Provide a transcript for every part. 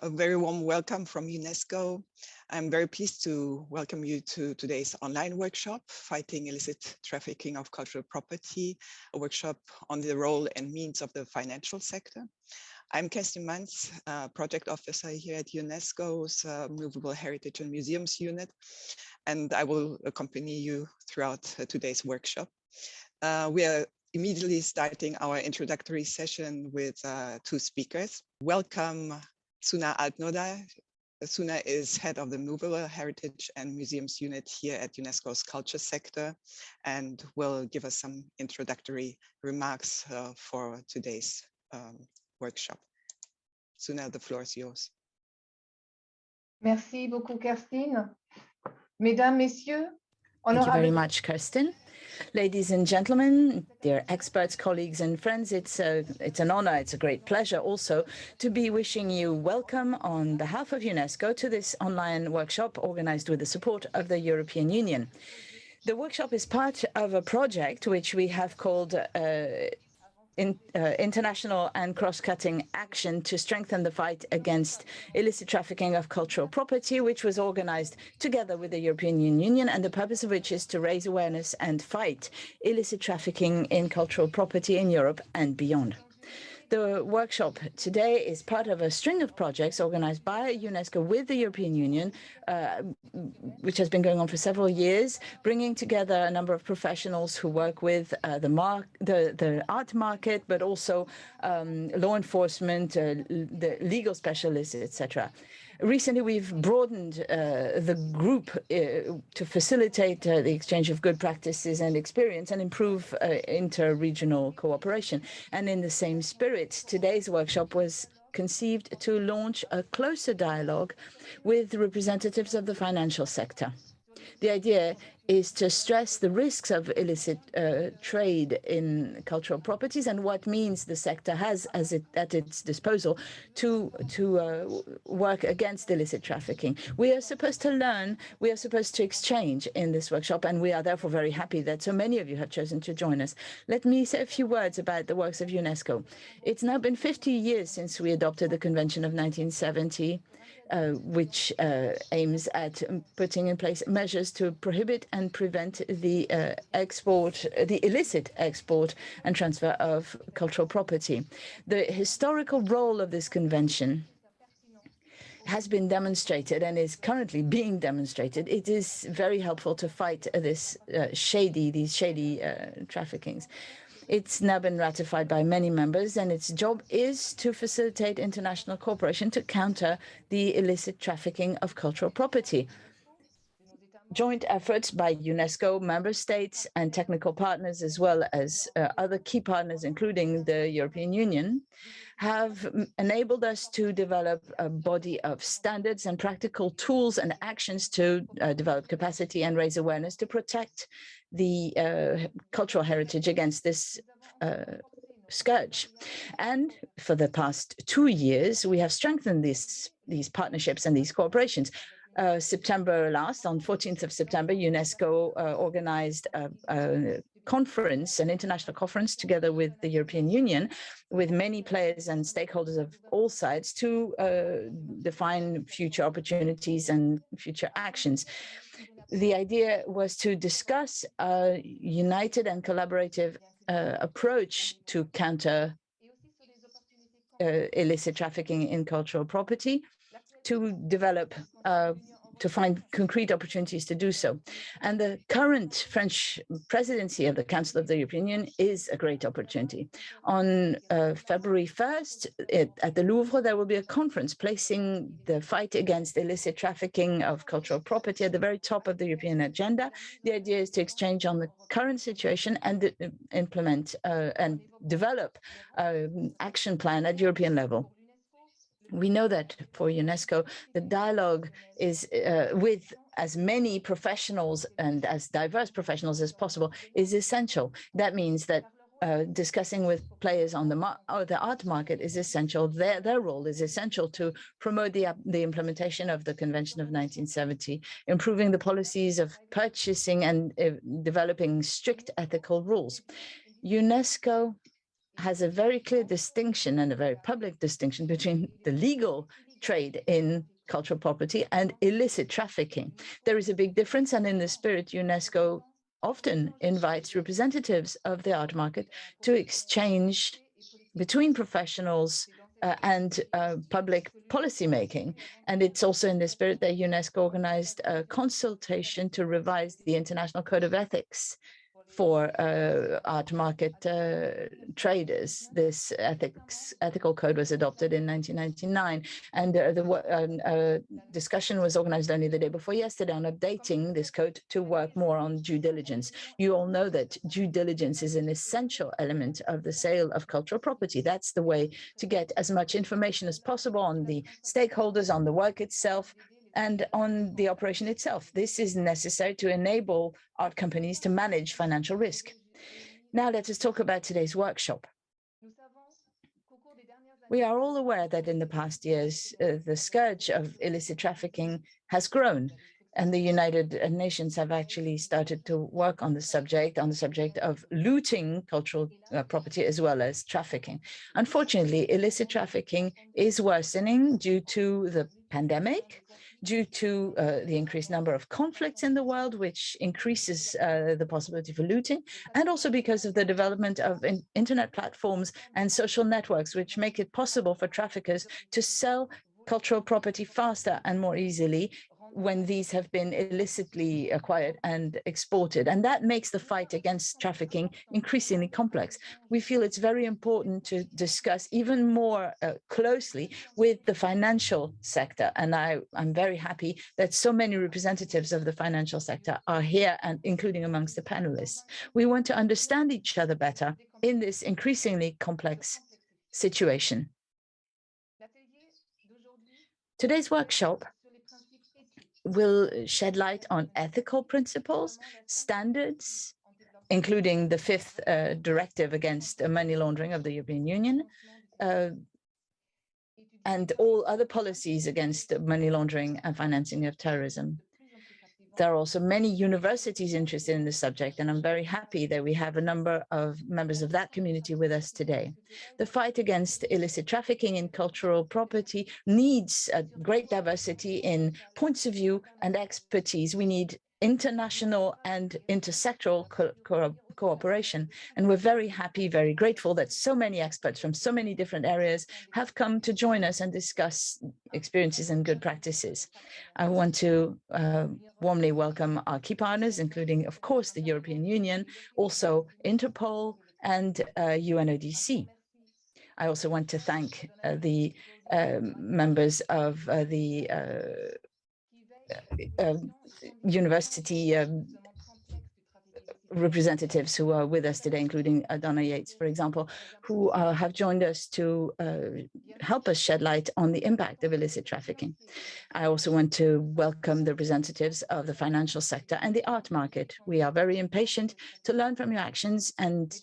A very warm welcome from UNESCO. I'm very pleased to welcome you to today's online workshop, Fighting Illicit Trafficking of Cultural Property, a workshop on the role and means of the financial sector. I'm Kerstin Manz, project officer here at UNESCO's Movable Heritage and Museums Unit, and I will accompany you throughout today's workshop. We are immediately starting our introductory session with two speakers. Welcome Suna Altnoda. Suna is head of the Movable Heritage and Museums Unit here at UNESCO's Culture Sector and will give us some introductory remarks for today's workshop. Suna, the floor is yours. Merci beaucoup, Kerstin. Mesdames, Messieurs, thank you very much, Kerstin. Ladies and gentlemen, dear experts, colleagues and friends, it's an honor, it's a great pleasure also to be wishing you welcome on behalf of UNESCO to this online workshop organized with the support of the European Union. The workshop is part of a project which we have called international and cross-cutting action to strengthen the fight against illicit trafficking of cultural property, which was organized together with the European Union, and the purpose of which is to raise awareness and fight illicit trafficking in cultural property in Europe and beyond. The workshop today is part of a string of projects organized by UNESCO with the European Union, which has been going on for several years, bringing together a number of professionals who work with the art market, but also law enforcement, the legal specialists, etc. Recently, we've broadened the group to facilitate the exchange of good practices and experience and improve inter-regional cooperation. And in the same spirit, today's workshop was conceived to launch a closer dialogue with representatives of the financial sector. The idea is to stress the risks of illicit trade in cultural properties and what means the sector has at its disposal to work against illicit trafficking. We are supposed to learn, we are supposed to exchange in this workshop, and we are therefore very happy that so many of you have chosen to join us. Let me say a few words about the works of UNESCO. It's now been 50 years since we adopted the Convention of 1970, which aims at putting in place measures to prohibit and prevent the illicit export and transfer of cultural property. The historical role of this convention has been demonstrated and is currently being demonstrated. It is very helpful to fight these shady traffickings. It's now been ratified by many members, and its job is to facilitate international cooperation to counter the illicit trafficking of cultural property. Joint efforts by UNESCO, member states, and technical partners, as well as other key partners, including the European Union, have enabled us to develop a body of standards and practical tools and actions to develop capacity and raise awareness to protect the cultural heritage against this scourge. And for the past 2 years, we have strengthened these partnerships and these cooperations. September last, on 14th of September, UNESCO organized a conference, an international conference, together with the European Union, with many players and stakeholders of all sides to define future opportunities and future actions. The idea was to discuss a united and collaborative approach to counter illicit trafficking in cultural property, to develop, to find concrete opportunities to do so. And the current French presidency of the Council of the European Union is a great opportunity. On February 1st, at the Louvre, there will be a conference placing the fight against illicit trafficking of cultural property at the very top of the European agenda. The idea is to exchange on the current situation and implement and develop an action plan at European level. We know that for UNESCO, the dialogue is with as many professionals and as diverse professionals as possible is essential. That means that discussing with players on the art market is essential. Their role is essential to promote the implementation of the Convention of 1970, improving the policies of purchasing and developing strict ethical rules. UNESCO has a very clear distinction and a very public distinction between the legal trade in cultural property and illicit trafficking. There is a big difference, and in the spirit, UNESCO often invites representatives of the art market to exchange between professionals and public policymaking. And it's also in the spirit that UNESCO organized a consultation to revise the International Code of Ethics for art market traders. This ethical code was adopted in 1999, and the discussion was organized only the day before yesterday on updating this code to work more on due diligence. You all know that due diligence is an essential element of the sale of cultural property. That's the way to get as much information as possible on the stakeholders, on the work itself, and on the operation itself. This is necessary to enable art companies to manage financial risk. Now let us talk about today's workshop. We are all aware that in the past years, the scourge of illicit trafficking has grown, and the United Nations have actually started to work on the subject of looting cultural property as well as trafficking. Unfortunately, illicit trafficking is worsening due to the pandemic, due to the increased number of conflicts in the world, which increases the possibility for looting, and also because of the development of internet platforms and social networks, which make it possible for traffickers to sell cultural property faster and more easily when these have been illicitly acquired and exported. And that makes the fight against trafficking increasingly complex. We feel it's very important to discuss even more closely with the financial sector. And I'm very happy that so many representatives of the financial sector are here, and including amongst the panelists. We want to understand each other better in this increasingly complex situation. Today's workshop will shed light on ethical principles, standards, including the fifth directive against money laundering of the European Union, and all other policies against money laundering and financing of terrorism. There are also many universities interested in this subject, and I'm very happy that we have a number of members of that community with us today. The fight against illicit trafficking in cultural property needs a great diversity in points of view and expertise. We need international and intersectoral cooperation. And we're very happy, very grateful that so many experts from so many different areas have come to join us and discuss experiences and good practices. I want to warmly welcome our key partners, including, of course, the European Union, also Interpol and UNODC. I also want to thank the members of the university representatives who are with us today, including Donna Yates, for example, who have joined us to help us shed light on the impact of illicit trafficking. I also want to welcome the representatives of the financial sector and the art market. We are very impatient to learn from your actions and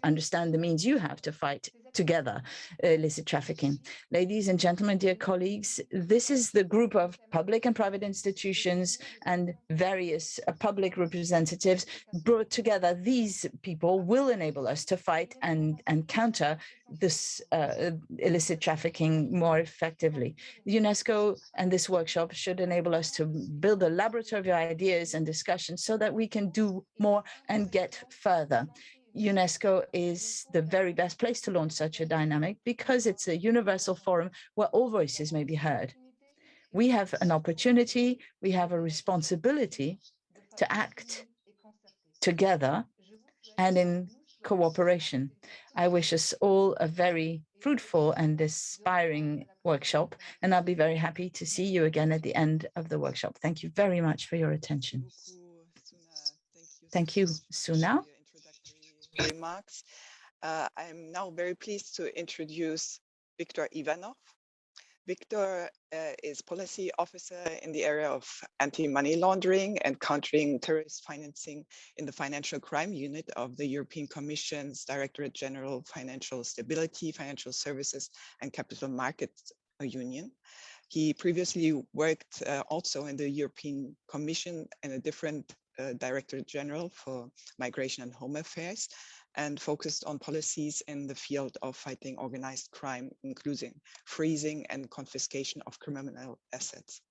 understand the means you have to fight together illicit trafficking. Ladies and gentlemen, dear colleagues, this is the group of public and private institutions and various public representatives brought together. These people will enable us to fight and counter this illicit trafficking more effectively. UNESCO and this workshop should enable us to build a laboratory of ideas and discussions so that we can do more and get further. UNESCO is the very best place to launch such a dynamic because it's a universal forum where all voices may be heard. We have an opportunity, we have a responsibility to act together and in cooperation. I wish us all a very fruitful and inspiring workshop, and I'll be very happy to see you again at the end of the workshop. Thank you very much for your attention. Thank you, Suna. Remarks. I'm now very pleased to introduce Victor Ivanov. Victor is policy officer in the area of anti-money laundering and countering terrorist financing in the Financial Crime Unit of the European Commission's Directorate General Financial Stability, Financial Services and Capital Markets Union. He previously worked also in the European Commission in a different Directorate General for Migration and Home Affairs. and focused on policies in the field of fighting organized crime, including freezing and confiscation of criminal assets,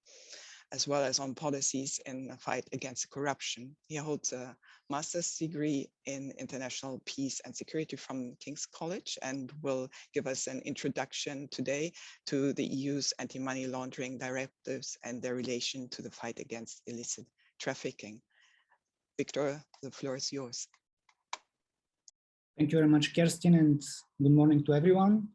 as well as on policies in the fight against corruption. He holds a master's degree in international peace and security from King's College and will give us an introduction today to the EU's anti-money laundering directives and their relation to the fight against illicit trafficking. Victor, the floor is yours. Thank you very much, Kerstin, and good morning to everyone.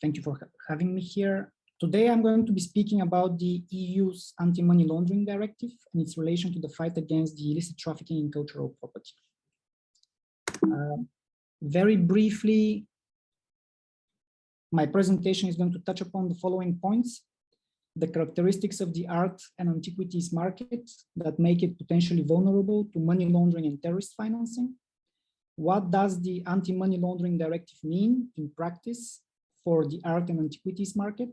Thank you for having me here. Today, I'm going to be speaking about the EU's Anti-Money Laundering Directive and its relation to the fight against the illicit trafficking in cultural property. Very briefly, my presentation is going to touch upon the following points: the characteristics of the art and antiquities market that make it potentially vulnerable to money laundering and terrorist financing. What does the Anti-Money Laundering Directive mean in practice for the art and antiquities market?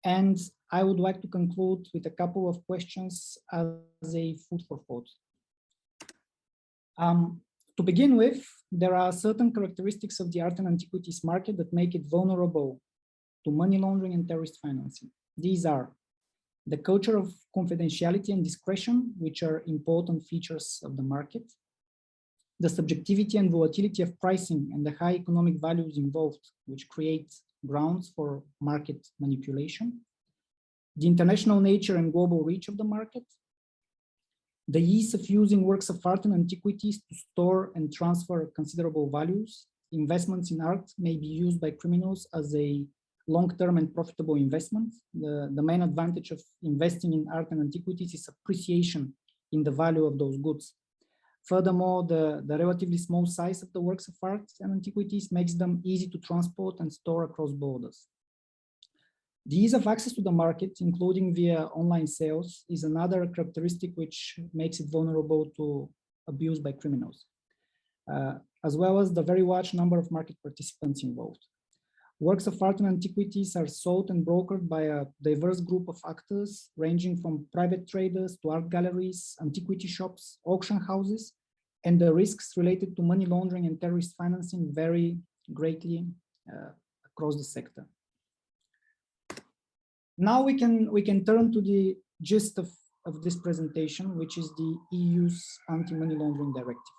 And I would like to conclude with a couple of questions as a food for thought. To begin with, there are certain characteristics of the art and antiquities market that make it vulnerable to money laundering and terrorist financing. These are the culture of confidentiality and discretion, which are important features of the market, the subjectivity and volatility of pricing and the high economic values involved, which create grounds for market manipulation, the international nature and global reach of the market, the ease of using works of art and antiquities to store and transfer considerable values. Investments in art may be used by criminals as a long-term and profitable investment. The main advantage of investing in art and antiquities is appreciation in the value of those goods. Furthermore, the relatively small size of the works of art and antiquities makes them easy to transport and store across borders. The ease of access to the market, including via online sales, is another characteristic which makes it vulnerable to abuse by criminals, as well as the very large number of market participants involved. Works of art and antiquities are sold and brokered by a diverse group of actors, ranging from private traders to art galleries, antiquity shops, auction houses, and the risks related to money laundering and terrorist financing vary greatly across the sector. Now we can turn to the gist of this presentation, which is the EU's Anti-Money Laundering Directive.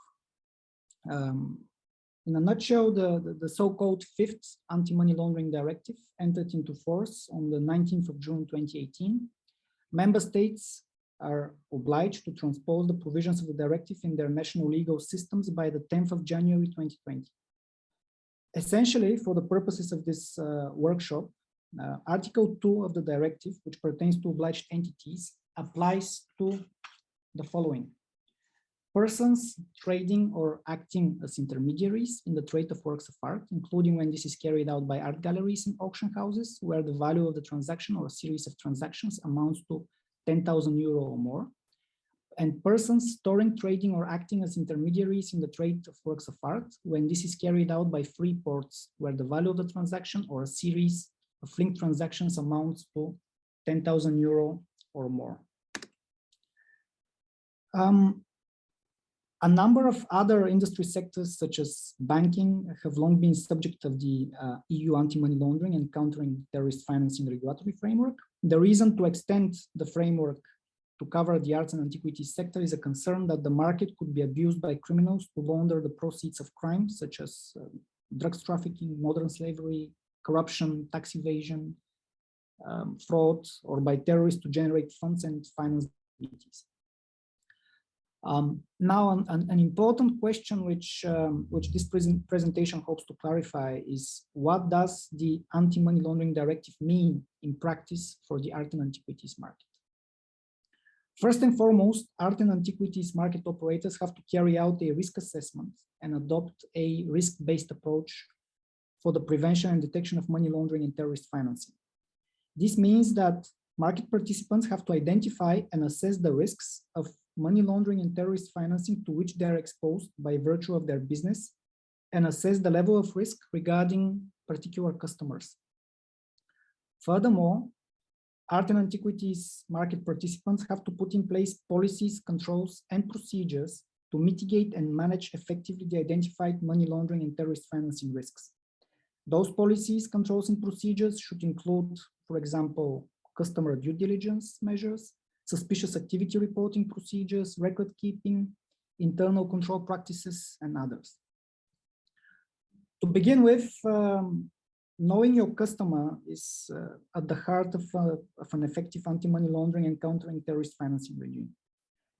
In a nutshell, the so-called fifth Anti-Money Laundering Directive entered into force on the 19th of June 2018. Member states are obliged to transpose the provisions of the directive in their national legal systems by the 10th of January 2020. Essentially, for the purposes of this workshop, Article 2 of the directive, which pertains to obliged entities, applies to the following: persons trading or acting as intermediaries in the trade of works of art, including when this is carried out by art galleries and auction houses, where the value of the transaction or a series of transactions amounts to 10,000 euro or more, and persons storing, trading, or acting as intermediaries in the trade of works of art, when this is carried out by free ports, where the value of the transaction or a series of linked transactions amounts to 10,000 euro or more. A number of other industry sectors, such as banking, have long been subject of the EU anti-money laundering and countering terrorist financing regulatory framework. The reason to extend the framework to cover the arts and antiquities sector is a concern that the market could be abused by criminals to launder the proceeds of crimes, such as drugs trafficking, modern slavery, corruption, tax evasion, fraud, or by terrorists to generate funds and finance activities. Now, an important question which this presentation hopes to clarify is: what does the Anti-Money Laundering Directive mean in practice for the art and antiquities market? First and foremost, art and antiquities market operators have to carry out a risk assessment and adopt a risk-based approach for the prevention and detection of money laundering and terrorist financing. This means that market participants have to identify and assess the risks of money laundering and terrorist financing to which they are exposed by virtue of their business, and assess the level of risk regarding particular customers. Furthermore, art and antiquities market participants have to put in place policies, controls, and procedures to mitigate and manage effectively the identified money laundering and terrorist financing risks. Those policies, controls, and procedures should include, for example, customer due diligence measures, suspicious activity reporting procedures, record keeping, internal control practices, and others. To begin with, knowing your customer is at the heart of an effective anti-money laundering and countering terrorist financing regime.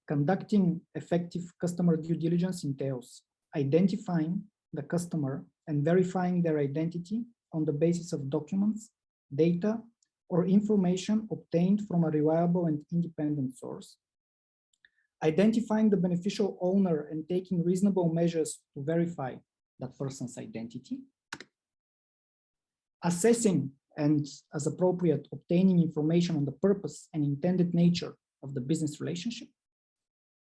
Conducting effective customer due diligence entails identifying the customer and verifying their identity on the basis of documents, data, or information obtained from a reliable and independent source. Identifying the beneficial owner and taking reasonable measures to verify that person's identity. Assessing and, as appropriate, obtaining information on the purpose and intended nature of the business relationship.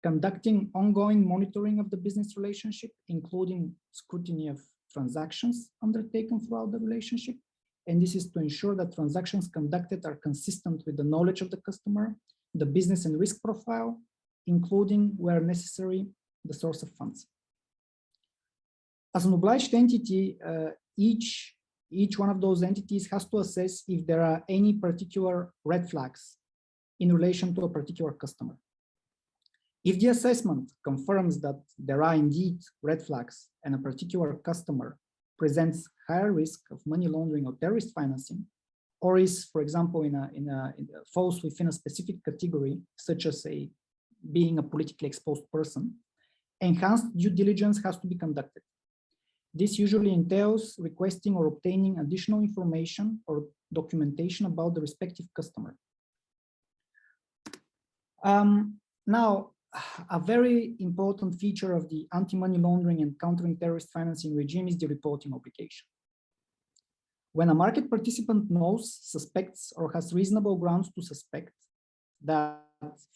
Conducting ongoing monitoring of the business relationship, including scrutiny of transactions undertaken throughout the relationship. And this is to ensure that transactions conducted are consistent with the knowledge of the customer, the business and risk profile, including, where necessary, the source of funds. As an obliged entity, each one of those entities has to assess if there are any particular red flags in relation to a particular customer. If the assessment confirms that there are indeed red flags and a particular customer presents higher risk of money laundering or terrorist financing, or is, for example, falls within a specific category, such as being a politically exposed person, enhanced due diligence has to be conducted. This usually entails requesting or obtaining additional information or documentation about the respective customer. Now, a very important feature of the anti-money laundering and countering terrorist financing regime is the reporting obligation. When a market participant knows, suspects, or has reasonable grounds to suspect that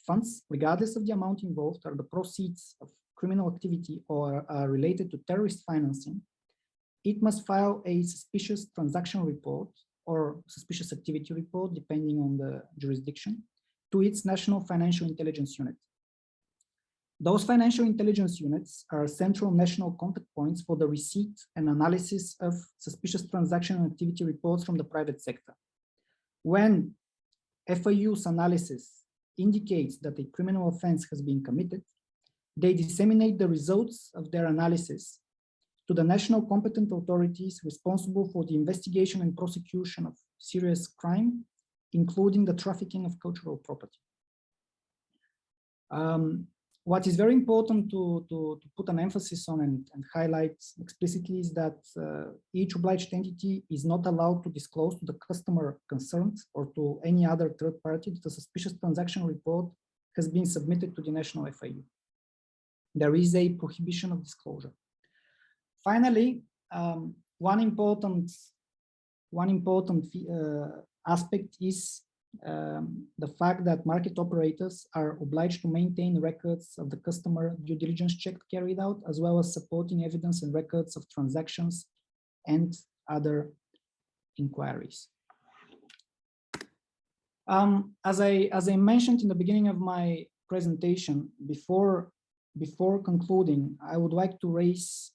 funds, regardless of the amount involved, are the proceeds of criminal activity or are related to terrorist financing, it must file a suspicious transaction report or suspicious activity report, depending on the jurisdiction, to its National Financial Intelligence Unit. Those financial intelligence units are central national contact points for the receipt and analysis of suspicious transaction and activity reports from the private sector. When FIU's analysis indicates that a criminal offense has been committed, they disseminate the results of their analysis to the national competent authorities responsible for the investigation and prosecution of serious crime, including the trafficking of cultural property. What is very important to put an emphasis on and highlight explicitly is that each obliged entity is not allowed to disclose to the customer concerned or to any other third party that a suspicious transaction report has been submitted to the national FIU. There is a prohibition of disclosure. Finally, one important aspect is the fact that market operators are obliged to maintain records of the customer due diligence check carried out, as well as supporting evidence and records of transactions and other inquiries. As I mentioned in the beginning of my presentation, before concluding, I would like to raise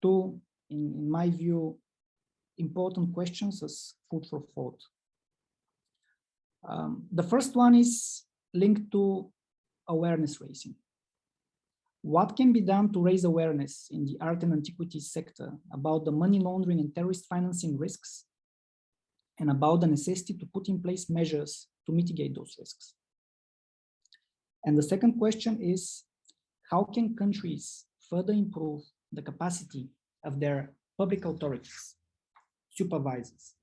two, in my view, important questions as food for thought. The first one is linked to awareness raising. What can be done to raise awareness in the art and antiquities sector about the money laundering and terrorist financing risks, and about the necessity to put in place measures to mitigate those risks? And the second question is, how can countries further improve the capacity of their public authorities, supervisors,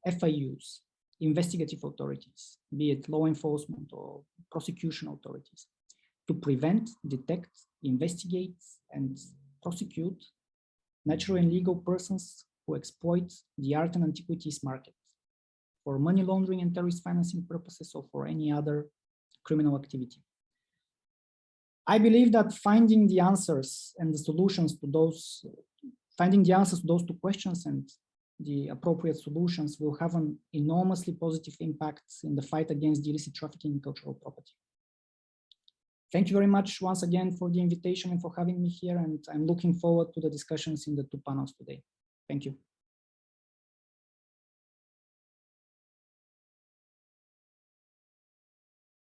FIUs, investigative authorities, be it law enforcement or prosecution authorities, to prevent, detect, investigate, and prosecute natural and legal persons who exploit the art and antiquities market for money laundering and terrorist financing purposes or for any other criminal activity? I believe that finding the answers and the solutions to those, two questions and the appropriate solutions will have an enormously positive impact in the fight against the illicit trafficking in cultural property. Thank you very much once again for the invitation and for having me here. And I'm looking forward to the discussions in the two panels today. Thank you.